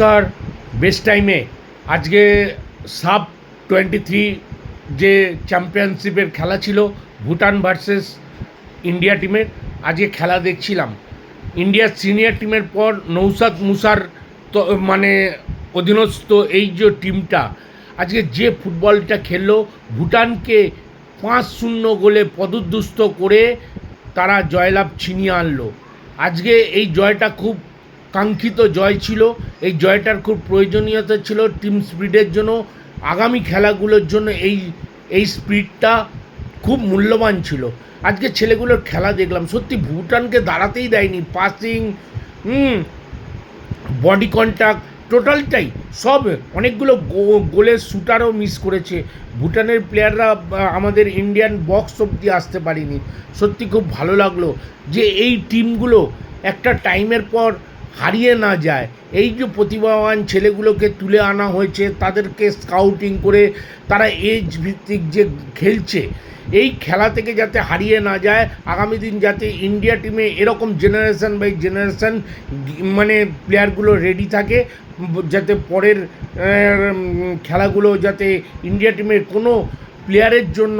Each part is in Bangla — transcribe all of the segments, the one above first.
নমস্কার। বেস্ট টাইমে আজকে সাব 23 যে চ্যাম্পিয়নশিপের খেলা ছিল ভুটান ভার্সেস ইন্ডিয়া টিমের, আজকে খেলা দেখছিলাম। ইন্ডিয়ার সিনিয়র টিমের পর নৌসাদ মুসার তো মানে অধীনস্থ এই যে টিমটা আজকে যে ফুটবলটা খেললো, ভুটানকে 5-0 গোলে পদুদ্ধস্ত করে তারা জয়লাভ ছিনিয়ে আনলো। আজকে এই জয়টা খুব কাঙ্ক্ষিত জয় ছিল। এই জয়টার খুব প্রয়োজনীয়তা ছিল টিম স্পিরিটের জন্য, আগামী খেলাগুলোর জন্য এই স্পিরিটটা খুব মূল্যবান ছিল। আজকে ছেলেগুলোর খেলা দেখলাম, সত্যি ভুটানকে দাঁড়াতেই দেয়নি। পাসিং, বডি কন্ট্যাক্ট, টোটালটাই সব, অনেকগুলো গোলের শুটারও মিস করেছে ভুটানের প্লেয়াররা। আমাদের ইন্ডিয়ান বক্স অবধি আসতে পারেনি। সত্যি খুব ভালো লাগলো যে এই টিমগুলো একটা টাইমের পর হারিয়ে না যায়। এই যে প্রতিভাবান ছেলেগুলোকে তুলে আনা হয়েছে, তাদেরকে স্কাউটিং করে তারা এজ ভিত্তিক যে খেলছে, এই খেলা থেকে যাতে হারিয়ে না যায়, আগামী দিন যাতে ইন্ডিয়া টিমে এরকম জেনারেশন বাই জেনারেশন মানে প্লেয়ারগুলো রেডি থাকে, যাতে পরের খেলাগুলো যাতে ইন্ডিয়া টিমের কোনো প্লেয়ারের জন্য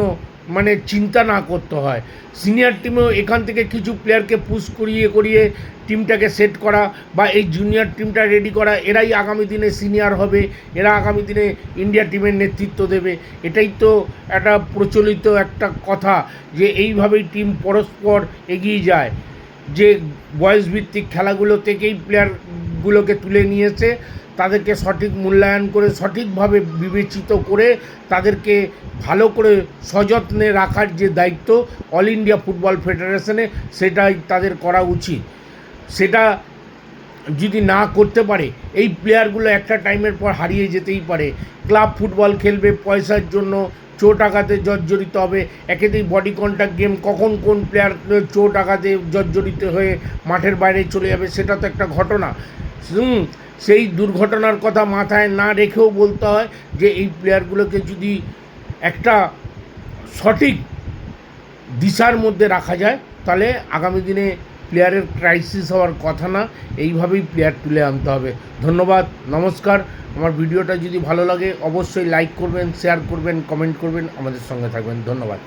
মানে চিন্তা না করতে হয়। সিনিয়র টিমেও এখান থেকে কিছু প্লেয়ারকে পুশ করিয়ে টিমটাকে সেট করা বা এই জুনিয়র টিমটা রেডি করা, এরাই আগামী দিনে সিনিয়র হবে, এরা আগামী দিনে ইন্ডিয়া টিমের নেতৃত্ব দেবে। এটাই তো একটা প্রচলিত একটা কথা যে এইভাবেই টিম পরস্পর এগিয়ে যায়। যে বয়সভিত্তিক খেলাগুলো থেকেই প্লেয়ারগুলোকে তুলে নিয়েছে, তাদেরকে সঠিক মূল্যায়ন করে সঠিকভাবে বিবেচিত করে তাদেরকে ভালো করে সযত্নে রাখার যে দায়িত্ব অল ইন্ডিয়া ফুটবল ফেডারেশনে, সেটাই তাদের করা উচিত। সেটা যদি না করতে পারে, এই প্লেয়ারগুলো একটা টাইমের পর হারিয়ে যেতেই পারে। ক্লাব ফুটবল খেলবে পয়সার জন্য, চোট আঘাতে জর্জরিত হবে। একেতেই বডি কন্ট্যাক্ট গেম, কখন কোন প্লেয়ার চোট আঘাতে জর্জরিত হয়ে মাঠের বাইরে চলে যাবে, সেটা তো একটা ঘটনা। সেই দুর্ঘটনার কথা মাথায় না রেখেও বলতে হয় যে এই প্লেয়ারগুলোকে যদি একটা সঠিক দিশার মধ্যে রাখা যায়, তাহলে আগামী দিনে প্লেয়ারের ক্রাইসিস হওয়ার কথা না। এইভাবেই প্লেয়ার তুলে আনতে হবে। ধন্যবাদ, নমস্কার। আমার ভিডিওটা যদি ভালো লাগে অবশ্যই লাইক করবেন, শেয়ার করবেন, কমেন্ট করবেন, আমাদের সঙ্গে থাকবেন। ধন্যবাদ।